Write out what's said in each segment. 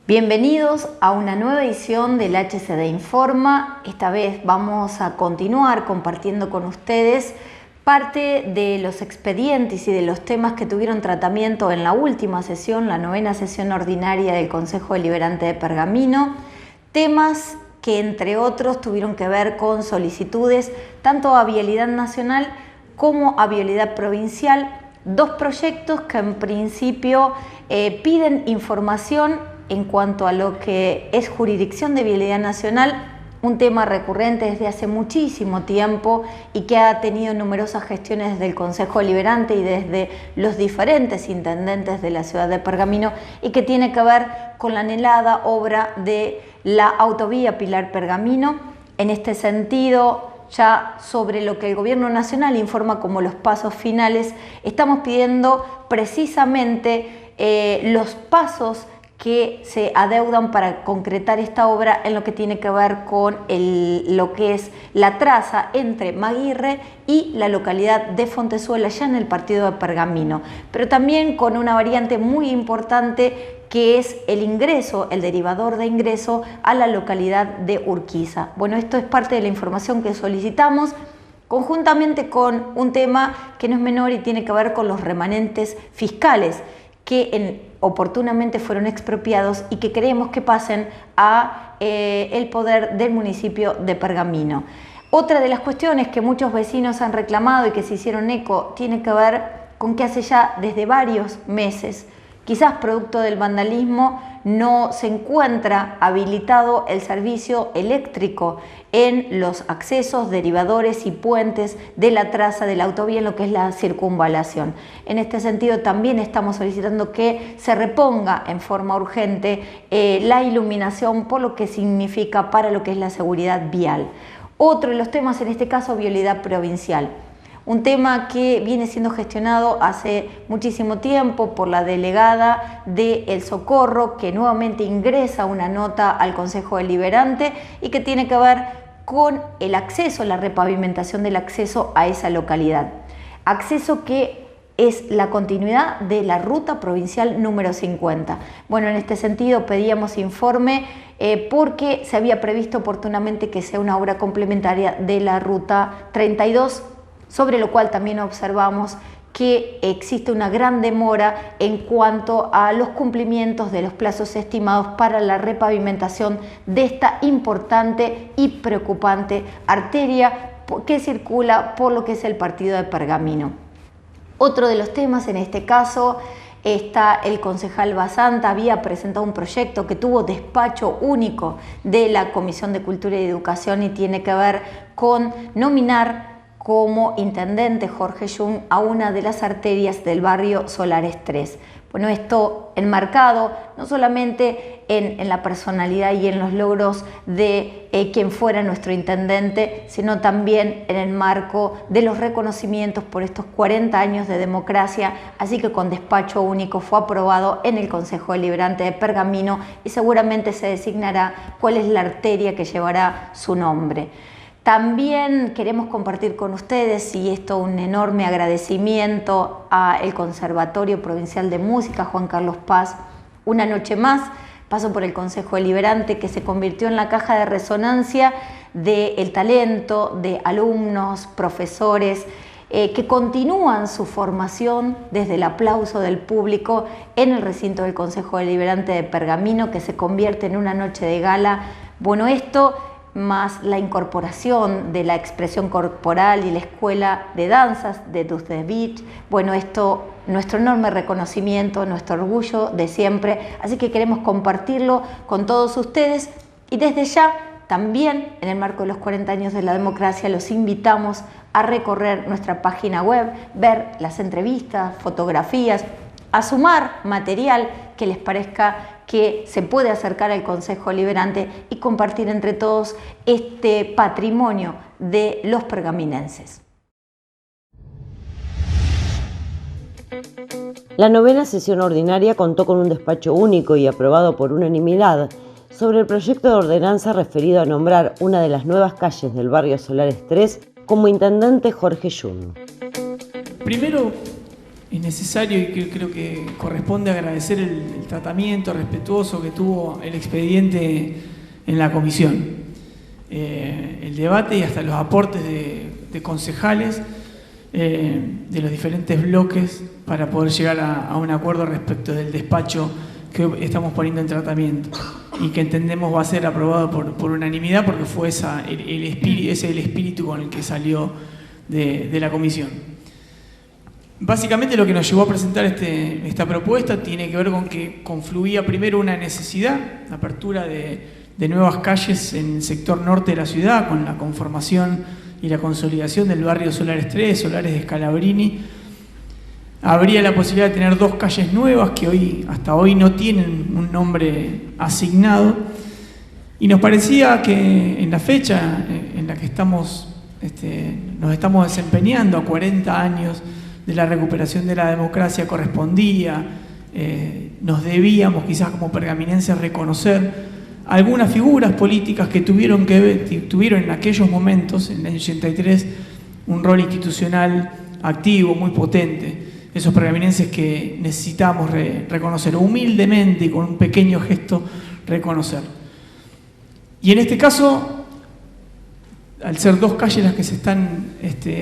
Bienvenidos a una nueva edición del HCD Informa. Esta vez vamos a continuar compartiendo con ustedes parte de los expedientes y de los temas que tuvieron tratamiento en la última sesión, la 9ª sesión ordinaria del Consejo Deliberante de Pergamino. Temas que, entre otros, tuvieron que ver con solicitudes tanto a Vialidad Nacional como a Vialidad Provincial. Dos proyectos que en principio piden información en cuanto a lo que es jurisdicción de Vialidad Nacional, un tema recurrente desde hace muchísimo tiempo y que ha tenido numerosas gestiones desde el Consejo Deliberante y desde los diferentes intendentes de la ciudad de Pergamino y que tiene que ver con la anhelada obra de la autovía Pilar-Pergamino. En este sentido, ya sobre lo que el Gobierno Nacional informa como los pasos finales, estamos pidiendo precisamente los pasos que se adeudan para concretar esta obra en lo que tiene que ver con lo que es la traza entre Maguirre y la localidad de Fontezuela, ya en el partido de Pergamino, pero también con una variante muy importante que es el ingreso, el derivador de ingreso a la localidad de Urquiza. Bueno, esto es parte de la información que solicitamos, conjuntamente con un tema que no es menor y tiene que ver con los remanentes fiscales que oportunamente fueron expropiados y que queremos que pasen a el poder del municipio de Pergamino. Otra de las cuestiones que muchos vecinos han reclamado y que se hicieron eco tiene que ver con que hace ya desde varios meses, quizás producto del vandalismo, no se encuentra habilitado el servicio eléctrico en los accesos, derivadores y puentes de la traza de la autovía en lo que es la circunvalación. En este sentido también estamos solicitando que se reponga en forma urgente la iluminación por lo que significa para lo que es la seguridad vial. Otro de los temas, en este caso, vialidad provincial. Un tema que viene siendo gestionado hace muchísimo tiempo por la delegada de El Socorro, que nuevamente ingresa una nota al Consejo Deliberante y que tiene que ver con el acceso, la repavimentación del acceso a esa localidad. Acceso que es la continuidad de la ruta provincial número 50. Bueno, en este sentido pedíamos informe porque se había previsto oportunamente que sea una obra complementaria de la ruta 32, sobre lo cual también observamos que existe una gran demora en cuanto a los cumplimientos de los plazos estimados para la repavimentación de esta importante y preocupante arteria que circula por lo que es el partido de Pergamino. Otro de los temas, en este caso, el concejal Basanta había presentado un proyecto que tuvo despacho único de la Comisión de Cultura y Educación y tiene que ver con nominar como intendente Jorge Jung a una de las arterias del barrio Solares 3. Bueno, esto enmarcado no solamente en la personalidad y en los logros de quien fuera nuestro intendente, sino también en el marco de los reconocimientos por estos 40 años de democracia, así que con despacho único fue aprobado en el Consejo Deliberante de Pergamino y seguramente se designará cuál es la arteria que llevará su nombre. También queremos compartir con ustedes, y esto un enorme agradecimiento al Conservatorio Provincial de Música Juan Carlos Paz, una noche más, paso por el Consejo Deliberante que se convirtió en la caja de resonancia del talento de alumnos, profesores, que continúan su formación desde el aplauso del público en el recinto del Consejo Deliberante de Pergamino, que se convierte en una noche de gala. Bueno, esto más la incorporación de la expresión corporal y la escuela de danzas de Dulce Beach. Bueno, esto, nuestro enorme reconocimiento, nuestro orgullo de siempre, así que queremos compartirlo con todos ustedes y desde ya también en el marco de los 40 años de la democracia los invitamos a recorrer nuestra página web, ver las entrevistas, fotografías, a sumar material que les parezca que se puede acercar al Consejo Deliberante y compartir entre todos este patrimonio de los pergaminenses. La novena sesión ordinaria contó con un despacho único y aprobado por unanimidad sobre el proyecto de ordenanza referido a nombrar una de las nuevas calles del barrio Solares 3 como intendente Jorge Yun. Primero, es necesario y creo que corresponde agradecer el tratamiento respetuoso que tuvo el expediente en la comisión. El debate y hasta los aportes de concejales de los diferentes bloques para poder llegar a un acuerdo respecto del despacho que estamos poniendo en tratamiento y que entendemos va a ser aprobado por unanimidad porque fue ese el espíritu con el que salió de la comisión. Básicamente lo que nos llevó a presentar esta propuesta tiene que ver con que confluía primero una necesidad, la apertura de nuevas calles en el sector norte de la ciudad con la conformación y la consolidación del barrio Solares 3, Solares de Scalabrini. Habría la posibilidad de tener 2 calles nuevas que hasta hoy no tienen un nombre asignado y nos parecía que en la fecha en la que nos estamos desempeñando a 40 años de la recuperación de la democracia correspondía, nos debíamos quizás como pergaminenses reconocer algunas figuras políticas que tuvieron en aquellos momentos, en el año 83, un rol institucional activo, muy potente. Esos pergaminenses que necesitamos reconocer, humildemente y con un pequeño gesto, reconocer. Y en este caso, al ser 2 calles las que se están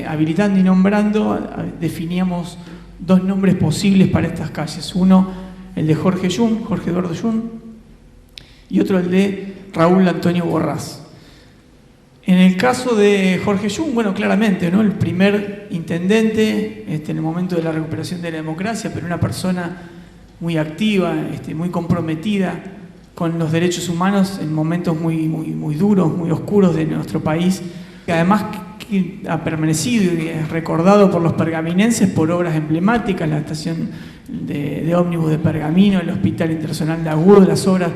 habilitando y nombrando, definíamos 2 nombres posibles para estas calles. Uno, el de Jorge Eduardo Yun, y otro el de Raúl Antonio Borrás. En el caso de Jorge Yun, bueno, claramente, ¿no? El primer intendente en el momento de la recuperación de la democracia, pero una persona muy activa, muy comprometida con los derechos humanos en momentos muy duros, muy oscuros de nuestro país, que además que ha permanecido y es recordado por los pergaminenses por obras emblemáticas, la estación de ómnibus de Pergamino, el Hospital Internacional de Agudo, las obras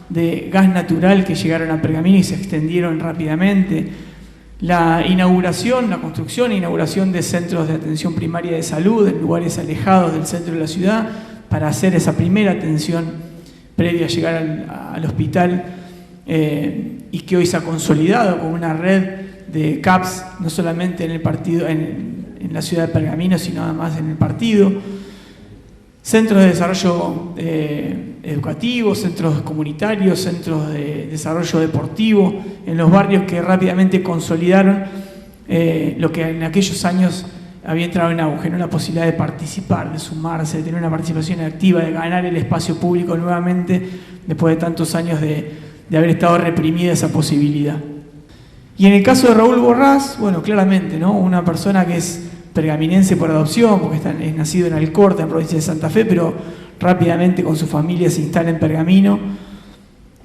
de gas natural que llegaron a Pergamino y se extendieron rápidamente, la construcción e inauguración de centros de atención primaria de salud en lugares alejados del centro de la ciudad para hacer esa primera atención previa a llegar al hospital y que hoy se ha consolidado con una red de CAPS, no solamente en el partido, en la ciudad de Pergamino, sino además en el partido. Centros de desarrollo educativo, centros comunitarios, centros de desarrollo deportivo en los barrios que rápidamente consolidaron lo que en aquellos años había entrado en auge, ¿no? La posibilidad de participar, de sumarse, de tener una participación activa, de ganar el espacio público nuevamente después de tantos años de haber estado reprimida esa posibilidad. Y en el caso de Raúl Borrás, bueno, claramente, ¿no? Una persona que es pergaminense por adopción, porque es nacido en Alcorta, en provincia de Santa Fe, pero rápidamente con su familia se instala en Pergamino.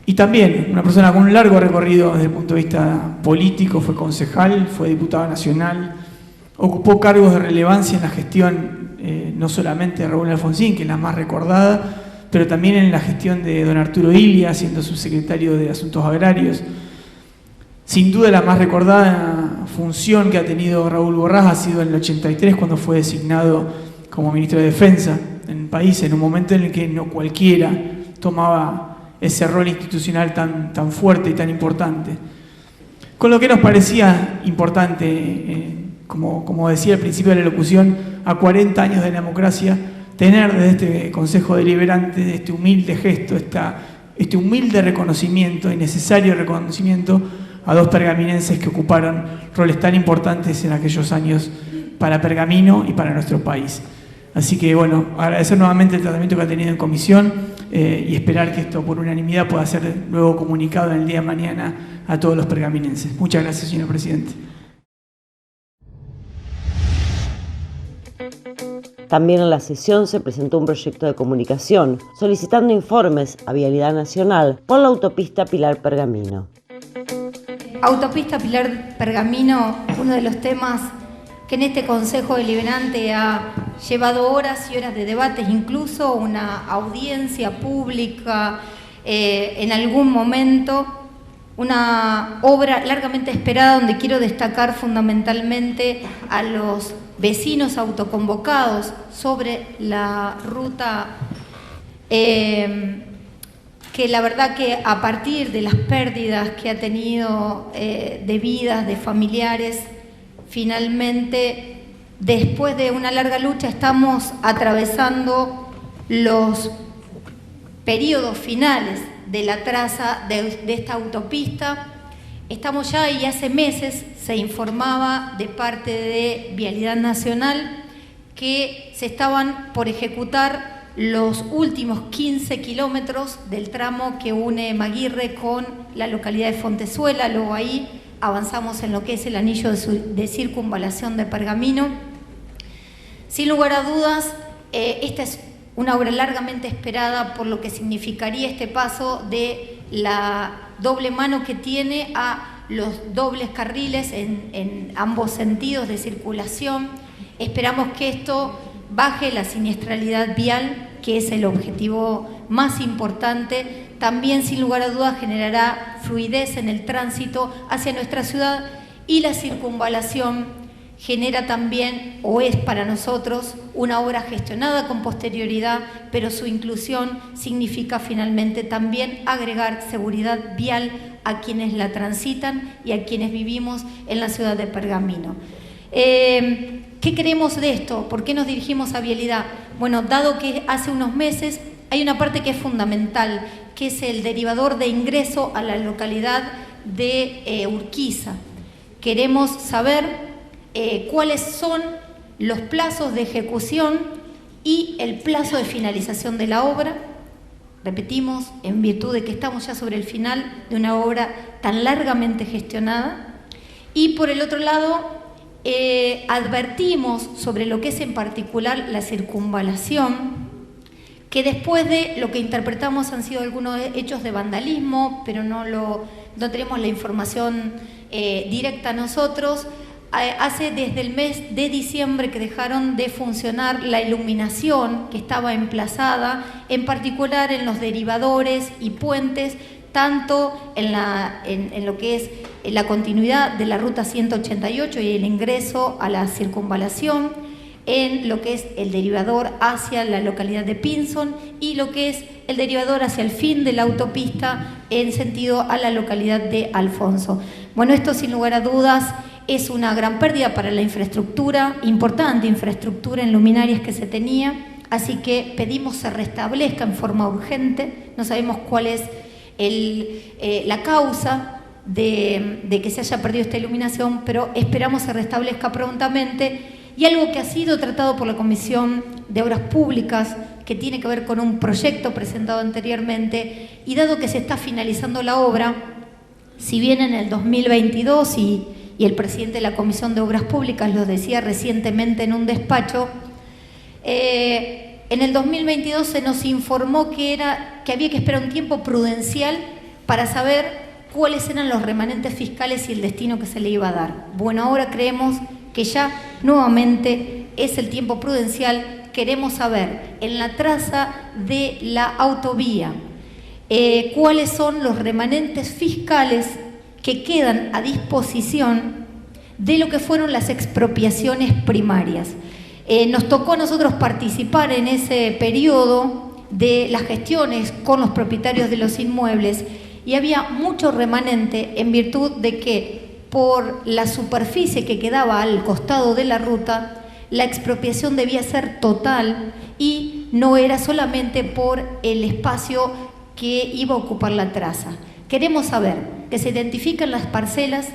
Y también una persona con un largo recorrido desde el punto de vista político, fue concejal, fue diputado nacional, ocupó cargos de relevancia en la gestión, no solamente de Raúl Alfonsín, que es la más recordada, pero también en la gestión de don Arturo Ilia, siendo subsecretario de Asuntos Agrarios. Sin duda la más recordada función que ha tenido Raúl Borrás ha sido en el 83, cuando fue designado como ministro de Defensa en el país, en un momento en el que no cualquiera tomaba ese rol institucional tan fuerte y tan importante. Con lo que nos parecía importante, como decía al principio de la locución, a 40 años de la democracia, tener desde este Consejo Deliberante este humilde gesto, este humilde reconocimiento y necesario reconocimiento a 2 pergaminenses que ocuparon roles tan importantes en aquellos años para Pergamino y para nuestro país. Así que, bueno, agradecer nuevamente el tratamiento que ha tenido en comisión y esperar que esto por unanimidad pueda ser luego comunicado en el día de mañana a todos los pergaminenses. Muchas gracias, señor presidente. También en la sesión se presentó un proyecto de comunicación solicitando informes a Vialidad Nacional por la autopista Pilar-Pergamino. Autopista Pilar-Pergamino, uno de los temas que en este Consejo Deliberante ha llevado horas y horas de debates, incluso una audiencia pública en algún momento, una obra largamente esperada donde quiero destacar fundamentalmente a los vecinos autoconvocados sobre la ruta, que la verdad que a partir de las pérdidas que ha tenido de vidas, de familiares, finalmente, después de una larga lucha, estamos atravesando los periodos finales de la traza de esta autopista. Estamos ya, y hace meses se informaba de parte de Vialidad Nacional que se estaban por ejecutar los últimos 15 kilómetros del tramo que une Maguirre con la localidad de Fontezuela. Luego ahí avanzamos en lo que es el anillo de circunvalación de Pergamino. Sin lugar a dudas, esta es una obra largamente esperada por lo que significaría este paso de la doble mano que tiene a los dobles carriles en ambos sentidos de circulación. Esperamos que esto baje la siniestralidad vial, que es el objetivo más importante. También, sin lugar a dudas, generará fluidez en el tránsito hacia nuestra ciudad, y la circunvalación genera también, o es para nosotros, una obra gestionada con posterioridad, pero su inclusión significa finalmente también agregar seguridad vial a quienes la transitan y a quienes vivimos en la ciudad de Pergamino. ¿Qué queremos de esto? ¿Por qué nos dirigimos a Vialidad? Bueno, dado que hace unos meses hay una parte que es fundamental, que es el derivador de ingreso a la localidad de Urquiza. Queremos saber cuáles son los plazos de ejecución y el plazo de finalización de la obra. Repetimos, en virtud de que estamos ya sobre el final de una obra tan largamente gestionada. Y por el otro lado, advertimos sobre lo que es en particular la circunvalación, que después de lo que interpretamos han sido algunos hechos de vandalismo, pero no tenemos la información directa nosotros. Hace desde el mes de diciembre que dejaron de funcionar la iluminación que estaba emplazada, en particular en los derivadores y puentes, tanto en lo que es la continuidad de la ruta 188 y el ingreso a la circunvalación, en lo que es el derivador hacia la localidad de Pinzón y lo que es el derivador hacia el fin de la autopista en sentido a la localidad de Alfonso. Bueno, esto sin lugar a dudas es una gran pérdida para la infraestructura, importante infraestructura en luminarias que se tenía, así que pedimos se restablezca en forma urgente. No sabemos cuál es la causa de que se haya perdido esta iluminación, pero esperamos se restablezca prontamente. Y algo que ha sido tratado por la Comisión de Obras Públicas, que tiene que ver con un proyecto presentado anteriormente, y dado que se está finalizando la obra, si bien en el 2022 y el presidente de la Comisión de Obras Públicas lo decía recientemente en un despacho, en el 2022 se nos informó que había que esperar un tiempo prudencial para saber cuáles eran los remanentes fiscales y el destino que se le iba a dar. Bueno, ahora creemos que ya nuevamente es el tiempo prudencial. Queremos saber en la traza de la autovía cuáles son los remanentes fiscales que quedan a disposición de lo que fueron las expropiaciones primarias. Nos tocó a nosotros participar en ese periodo de las gestiones con los propietarios de los inmuebles, y había mucho remanente en virtud de que por la superficie que quedaba al costado de la ruta, la expropiación debía ser total y no era solamente por el espacio que iba a ocupar la traza. Queremos saber que se identifiquen las parcelas,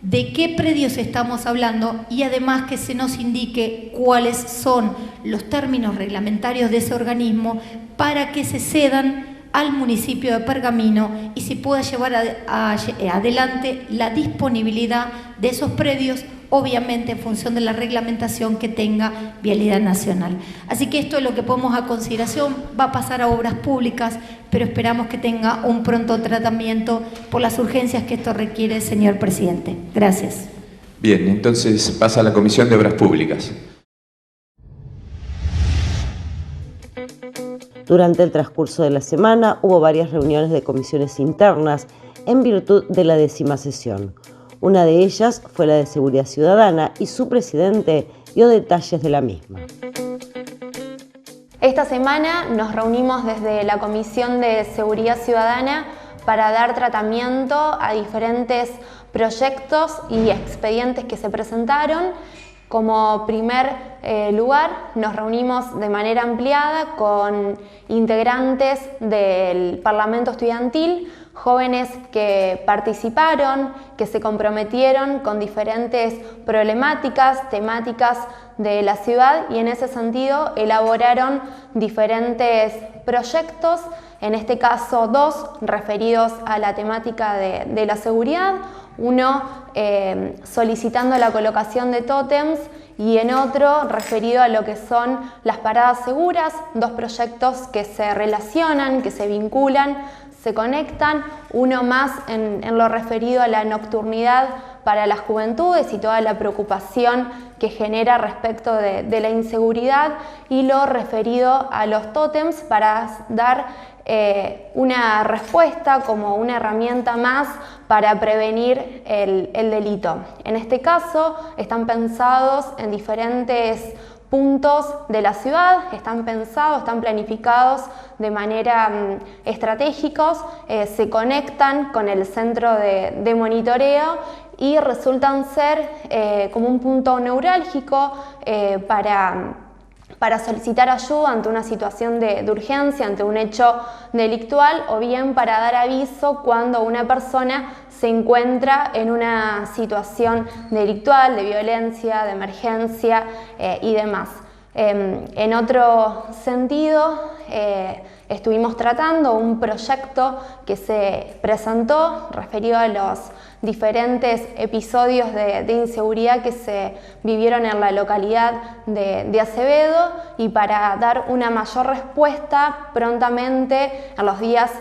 de qué predios estamos hablando, y además que se nos indique cuáles son los términos reglamentarios de ese organismo para que se cedan al municipio de Pergamino y se pueda llevar adelante la disponibilidad de esos predios, obviamente en función de la reglamentación que tenga Vialidad Nacional. Así que esto es lo que ponemos a consideración. Va a pasar a Obras Públicas, pero esperamos que tenga un pronto tratamiento por las urgencias que esto requiere, señor presidente. Gracias. Bien, entonces pasa a la Comisión de Obras Públicas. Durante el transcurso de la semana hubo varias reuniones de comisiones internas en virtud de la 10ª sesión. Una de ellas fue la de Seguridad Ciudadana y su presidente dio detalles de la misma. Esta semana nos reunimos desde la Comisión de Seguridad Ciudadana para dar tratamiento a diferentes proyectos y expedientes que se presentaron. Como primer lugar, nos reunimos de manera ampliada con integrantes del Parlamento Estudiantil, jóvenes que participaron, que se comprometieron con diferentes problemáticas, temáticas de la ciudad y en ese sentido elaboraron diferentes proyectos, en este caso 2 referidos a la temática de la seguridad, uno solicitando la colocación de tótems y en otro referido a lo que son las paradas seguras, 2 proyectos que se relacionan, que se vinculan, se conectan, uno más en lo referido a la nocturnidad para las juventudes y toda la preocupación que genera respecto de la inseguridad y lo referido a los tótems para dar una respuesta como una herramienta más para prevenir el delito. En este caso están pensados en diferentes puntos de la ciudad, están pensados, están planificados de manera estratégicos, se conectan con el centro de monitoreo y resultan ser como un punto neurálgico para solicitar ayuda ante una situación de urgencia, ante un hecho delictual o bien para dar aviso cuando una persona se encuentra en una situación delictual, de violencia, de emergencia y demás. En otro sentido, estuvimos tratando un proyecto que se presentó referido a los diferentes episodios de inseguridad que se vivieron en la localidad de Acevedo y para dar una mayor respuesta prontamente en los días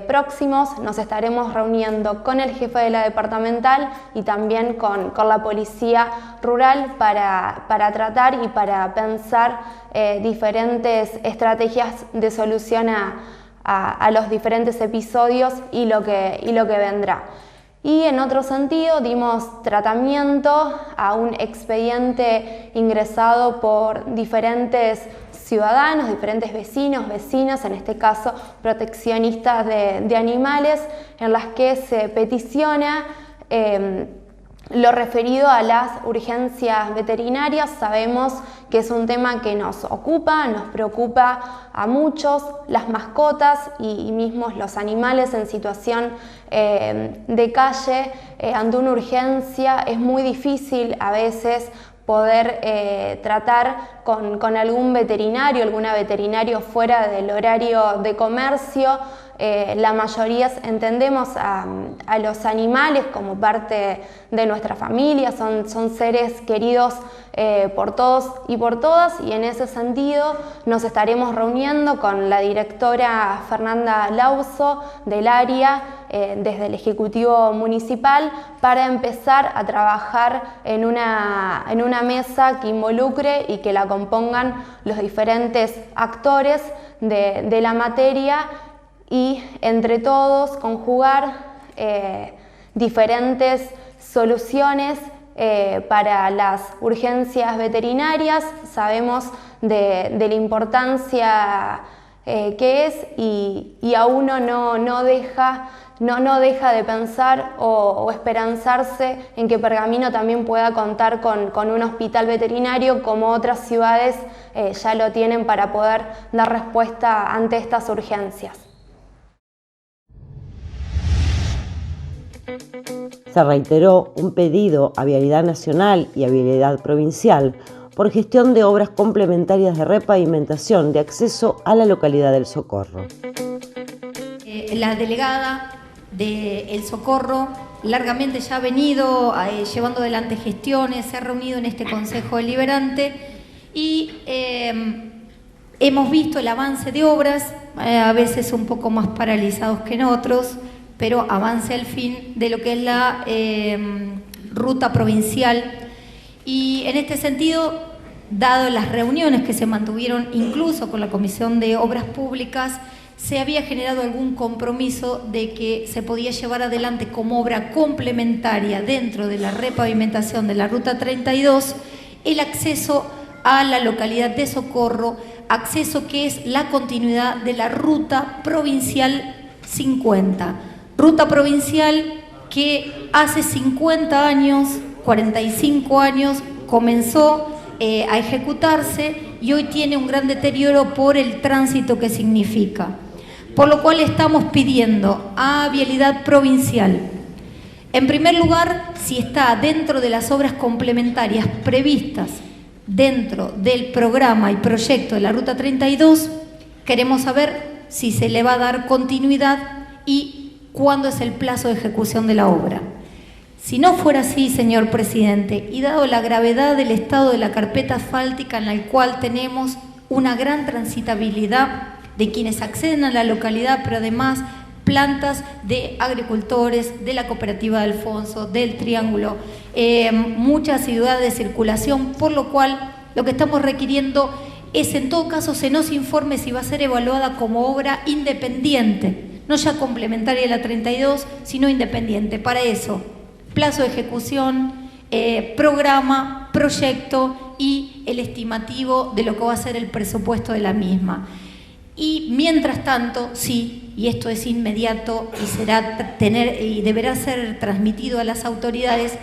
próximos nos estaremos reuniendo con el jefe de la departamental y también con la policía rural para tratar y para pensar diferentes estrategias de solución a los diferentes episodios y lo que vendrá. Y en otro sentido dimos tratamiento a un expediente ingresado por diferentes ciudadanos, diferentes vecinos, vecinas, en este caso proteccionistas de animales, en las que se peticiona lo referido a las urgencias veterinarias. Sabemos que es un tema que nos ocupa, nos preocupa a muchos, las mascotas y mismos los animales en situación de calle. Ante una urgencia es muy difícil a veces poder tratar con algún veterinario, alguna veterinario fuera del horario de comercio. La mayoría entendemos a los animales como parte de nuestra familia, son seres queridos por todos y por todas, y en ese sentido nos estaremos reuniendo con la directora Fernanda Lauso del área desde el Ejecutivo Municipal para empezar a trabajar en una mesa que involucre y que la compongan los diferentes actores de la materia y entre todos conjugar diferentes soluciones para las urgencias veterinarias. Sabemos de la importancia que es y a uno no deja de pensar o esperanzarse en que Pergamino también pueda contar con un hospital veterinario como otras ciudades ya lo tienen para poder dar respuesta ante estas urgencias. Se reiteró un pedido a Vialidad Nacional y a Vialidad Provincial por gestión de obras complementarias de repavimentación de acceso a la localidad del Socorro. La delegada del Socorro largamente ya ha venido llevando adelante gestiones, se ha reunido en este Consejo Deliberante y hemos visto el avance de obras, a veces un poco más paralizados que en otros, pero avance al fin de lo que es la ruta provincial. Y en este sentido, dado las reuniones que se mantuvieron incluso con la Comisión de Obras Públicas, se había generado algún compromiso de que se podía llevar adelante como obra complementaria dentro de la repavimentación de la Ruta 32 el acceso a la localidad de Socorro, acceso que es la continuidad de la Ruta Provincial 50. Ruta provincial que hace 50 años, 45 años, comenzó a ejecutarse y hoy tiene un gran deterioro por el tránsito que significa. Por lo cual estamos pidiendo a Vialidad Provincial, en primer lugar, si está dentro de las obras complementarias previstas dentro del programa y proyecto de la Ruta 32, queremos saber si se le va a dar continuidad y cuándo es el plazo de ejecución de la obra. Si no fuera así, señor presidente, y dado la gravedad del estado de la carpeta asfáltica en la cual tenemos una gran transitabilidad de quienes acceden a la localidad, pero además plantas de agricultores, de la cooperativa de Alfonso, del Triángulo, mucha asiduidad de circulación, por lo cual lo que estamos requiriendo es, en todo caso, se nos informe si va a ser evaluada como obra independiente, no ya complementaria de la 32, sino independiente. Para eso, plazo de ejecución, programa, proyecto y el estimativo de lo que va a ser el presupuesto de la misma. Y mientras tanto, sí, y esto es inmediato y deberá ser transmitido a las autoridades,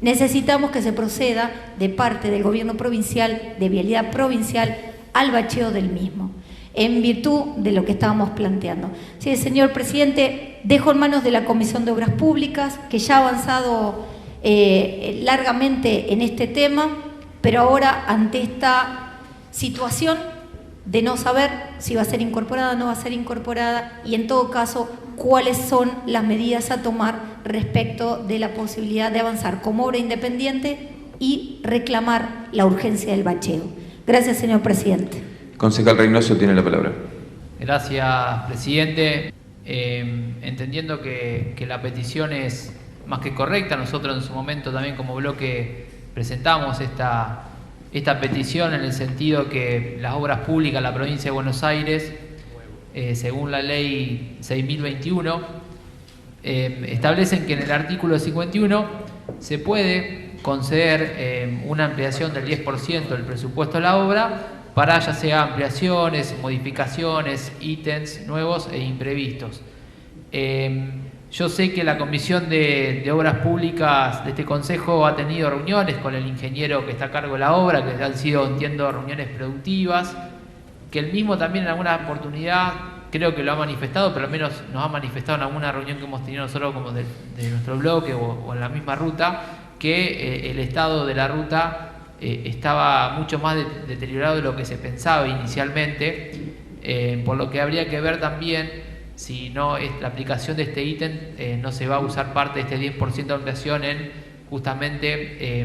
necesitamos que se proceda de parte del gobierno provincial, de Vialidad Provincial, al bacheo del mismo, en virtud de lo que estábamos planteando. Sí, señor presidente, dejo en manos de la Comisión de Obras Públicas, que ya ha avanzado largamente en este tema, pero ahora ante esta situación de no saber si va a ser incorporada o no va a ser incorporada y en todo caso cuáles son las medidas a tomar respecto de la posibilidad de avanzar como obra independiente y reclamar la urgencia del bacheo. Gracias, señor presidente. Concejal Reynoso tiene la palabra. Gracias, presidente. Entendiendo que la petición es más que correcta, nosotros en su momento también como bloque presentamos esta petición en el sentido que las obras públicas de la provincia de Buenos Aires, según la ley 6021, establecen que en el artículo 51 se puede conceder una ampliación del 10% del presupuesto de la obra para ya sea ampliaciones, modificaciones, ítems nuevos e imprevistos. Yo sé que la Comisión de Obras Públicas de este Consejo ha tenido reuniones con el ingeniero que está a cargo de la obra, que han sido, entiendo, reuniones productivas, que él mismo también en alguna oportunidad creo que lo ha manifestado, pero al menos nos ha manifestado en alguna reunión que hemos tenido nosotros como de nuestro bloque o en la misma ruta, que el estado de la ruta estaba mucho más deteriorado de lo que se pensaba inicialmente, por lo que habría que ver también si no es la aplicación de este ítem, no se va a usar parte de este 10% de ampliación en justamente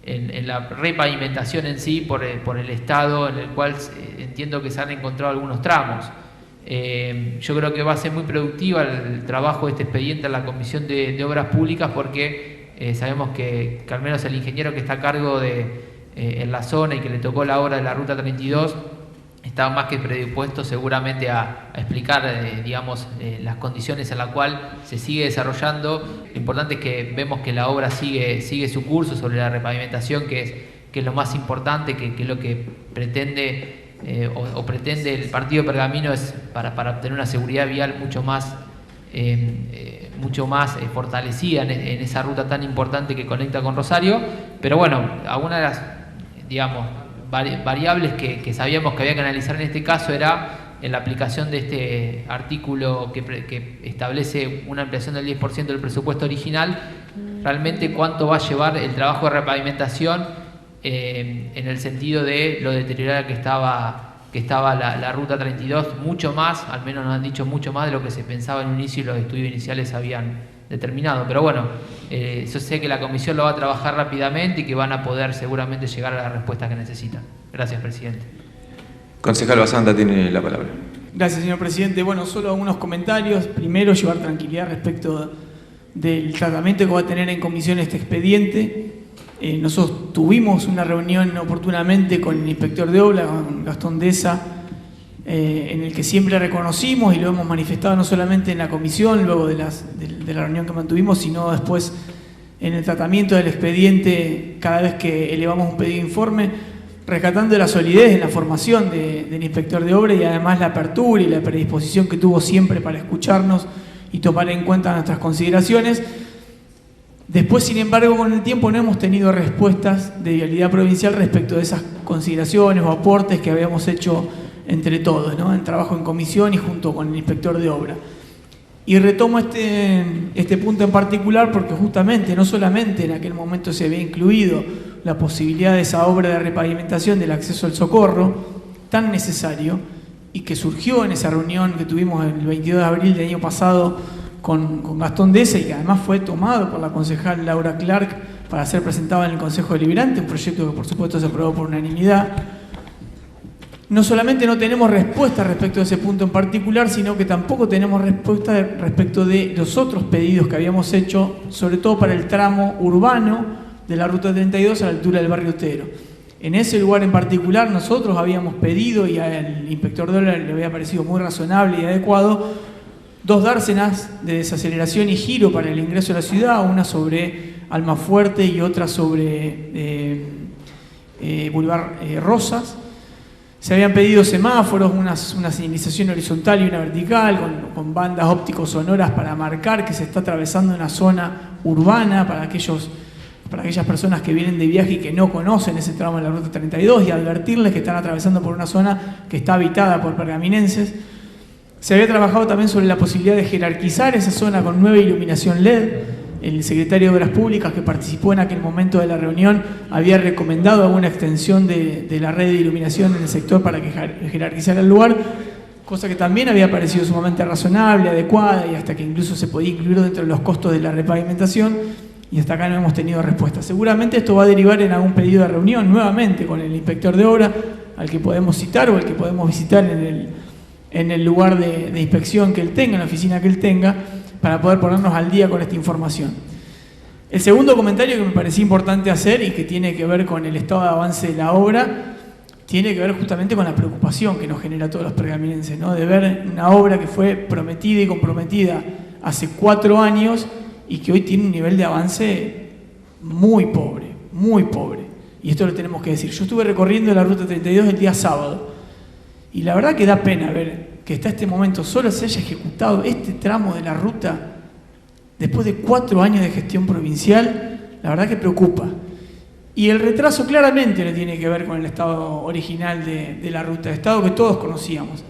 en la repavimentación en sí por el estado en el cual entiendo que se han encontrado algunos tramos. Yo creo que va a ser muy productiva el trabajo de este expediente en la Comisión de Obras Públicas porque sabemos que al menos el ingeniero que está a cargo en la zona y que le tocó la obra de la Ruta 32 estaba más que predispuesto seguramente a explicar, digamos, las condiciones en las cuales se sigue desarrollando. Lo importante es que vemos que la obra sigue su curso sobre la repavimentación, que es lo más importante, que es lo que pretende pretende el partido Pergamino es para obtener una seguridad vial mucho más fortalecida en esa ruta tan importante que conecta con Rosario. Pero bueno, algunas de las, digamos, variables que sabíamos que había que analizar en este caso era en la aplicación de este artículo que establece una ampliación del 10% del presupuesto original, realmente cuánto va a llevar el trabajo de repavimentación en el sentido de lo deteriorada que estaba la Ruta 32, mucho más, al menos nos han dicho mucho más de lo que se pensaba en un inicio y los estudios iniciales habían determinado. Pero bueno, yo sé que la comisión lo va a trabajar rápidamente y que van a poder seguramente llegar a la respuesta que necesitan. Gracias, presidente. Concejal Basanta tiene la palabra. Gracias, señor presidente. Bueno, solo algunos comentarios. Primero, llevar tranquilidad respecto del tratamiento que va a tener en comisión este expediente. Nosotros tuvimos una reunión oportunamente con el inspector de obra, con Gastón Deza, en el que siempre reconocimos y lo hemos manifestado no solamente en la comisión, luego de la reunión que mantuvimos, sino después en el tratamiento del expediente cada vez que elevamos un pedido de informe, rescatando la solidez en la formación del inspector de obra y además la apertura y la predisposición que tuvo siempre para escucharnos y tomar en cuenta nuestras consideraciones. Después, sin embargo, con el tiempo no hemos tenido respuestas de Vialidad Provincial respecto de esas consideraciones o aportes que habíamos hecho entre todos, ¿no? En trabajo en comisión y junto con el inspector de obra. Y retomo este punto en particular porque justamente, no solamente en aquel momento se había incluido la posibilidad de esa obra de repavimentación del acceso al socorro, tan necesario, y que surgió en esa reunión que tuvimos el 22 de abril del año pasado con Gastón Deza y que además fue tomado por la concejal Laura Clark para ser presentado en el Consejo Deliberante, un proyecto que por supuesto se aprobó por unanimidad. No solamente no tenemos respuesta respecto a ese punto en particular, sino que tampoco tenemos respuesta respecto de los otros pedidos que habíamos hecho, sobre todo para el tramo urbano de la Ruta 32 a la altura del barrio Otero. En ese lugar en particular nosotros habíamos pedido, y al inspector de obra le había parecido muy razonable y adecuado, 2 dársenas de desaceleración y giro para el ingreso a la ciudad, una sobre Almafuerte y otra sobre Boulevard Rosas. Se habían pedido semáforos, una señalización horizontal y una vertical, con bandas ópticos sonoras para marcar que se está atravesando una zona urbana para aquellas personas que vienen de viaje y que no conocen ese tramo de la Ruta 32 y advertirles que están atravesando por una zona que está habitada por pergaminenses. Se había trabajado también sobre la posibilidad de jerarquizar esa zona con nueva iluminación LED. El secretario de Obras Públicas que participó en aquel momento de la reunión había recomendado alguna extensión de la red de iluminación en el sector para que jerarquizara el lugar, cosa que también había parecido sumamente razonable, adecuada y hasta que incluso se podía incluir dentro de los costos de la repavimentación, y hasta acá no hemos tenido respuesta. Seguramente esto va a derivar en algún pedido de reunión nuevamente con el inspector de obra, al que podemos citar o al que podemos visitar en el lugar de inspección que él tenga, en la oficina que él tenga, para poder ponernos al día con esta información. El segundo comentario que me parecía importante hacer y que tiene que ver con el estado de avance de la obra, tiene que ver justamente con la preocupación que nos genera a todos los pergaminenses, ¿no? De ver una obra que fue prometida y comprometida hace 4 años y que hoy tiene un nivel de avance muy pobre, muy pobre. Y esto lo tenemos que decir. Yo estuve recorriendo la Ruta 32 el día sábado y la verdad que da pena ver que hasta este momento solo se haya ejecutado este tramo de la ruta después de 4 años de gestión provincial. La verdad que preocupa. Y el retraso claramente no tiene que ver con el estado original de la ruta, estado que todos conocíamos.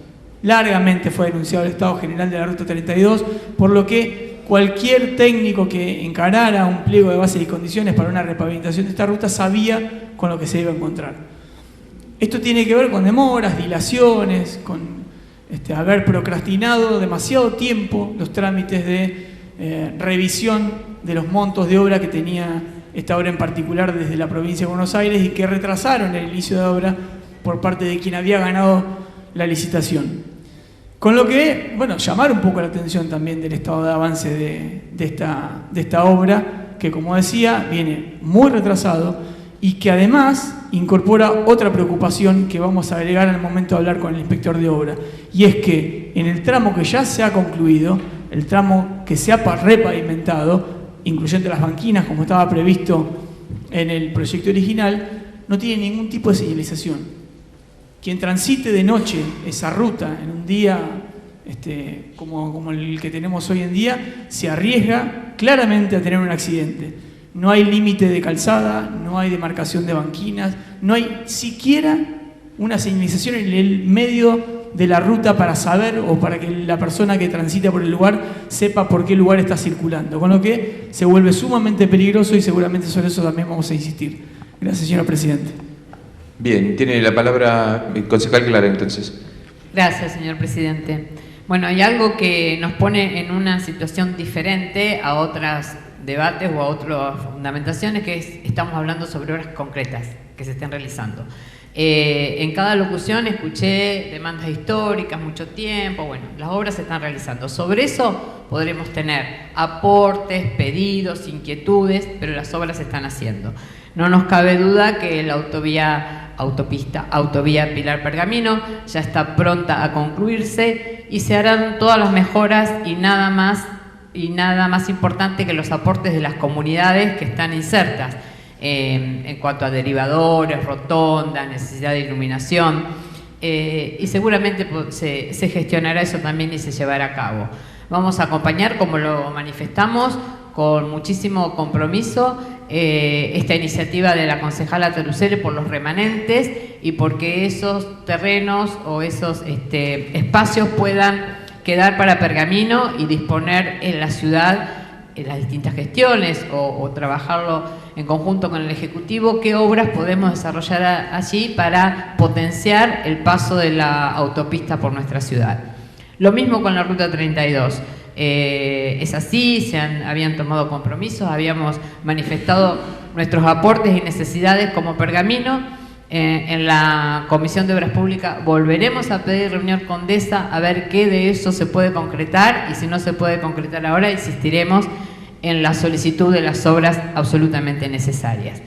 Largamente fue denunciado el estado general de la Ruta 32, por lo que cualquier técnico que encarara un pliego de bases y condiciones para una repavimentación de esta ruta sabía con lo que se iba a encontrar. Esto tiene que ver con demoras, dilaciones, con haber procrastinado demasiado tiempo los trámites de revisión de los montos de obra que tenía esta obra en particular desde la provincia de Buenos Aires y que retrasaron el inicio de obra por parte de quien había ganado la licitación. Con lo que, bueno, llamar un poco la atención también del estado de avance de esta obra, que como decía, viene muy retrasado y que además incorpora otra preocupación que vamos a agregar al momento de hablar con el inspector de obra, y es que en el tramo que ya se ha concluido, el tramo que se ha repavimentado, incluyendo las banquinas como estaba previsto en el proyecto original, no tiene ningún tipo de señalización. Quien transite de noche esa ruta en un día como el que tenemos hoy en día, se arriesga claramente a tener un accidente. No hay límite de calzada, no hay demarcación de banquinas, no hay siquiera una señalización en el medio de la ruta para saber o para que la persona que transita por el lugar sepa por qué lugar está circulando, con lo que se vuelve sumamente peligroso y seguramente sobre eso también vamos a insistir. Gracias, señor presidente. Bien, tiene la palabra el concejal Clara, entonces. Gracias, señor presidente. Bueno, hay algo que nos pone en una situación diferente a otros debates o a otras fundamentaciones, que estamos hablando sobre obras concretas que se estén realizando. En cada locución escuché demandas históricas, mucho tiempo, bueno, las obras se están realizando. Sobre eso podremos tener aportes, pedidos, inquietudes, pero las obras se están haciendo. No nos cabe duda que la autovía Pilar Pergamino ya está pronta a concluirse y se harán todas las mejoras y nada más importante que los aportes de las comunidades que están insertas en cuanto a derivadores, rotondas, necesidad de iluminación, y seguramente se gestionará eso también y se llevará a cabo. Vamos a acompañar, como lo manifestamos, con muchísimo compromiso esta iniciativa de la concejala Terucere por los remanentes y porque esos terrenos o esos espacios puedan quedar para Pergamino y disponer en la ciudad en las distintas gestiones o trabajarlo en conjunto con el Ejecutivo, qué obras podemos desarrollar allí para potenciar el paso de la autopista por nuestra ciudad. Lo mismo con la Ruta 32. Es así, habían tomado compromisos, habíamos manifestado nuestros aportes y necesidades como Pergamino. En la Comisión de Obras Públicas volveremos a pedir reunión con DESA a ver qué de eso se puede concretar, y si no se puede concretar ahora, insistiremos en la solicitud de las obras absolutamente necesarias.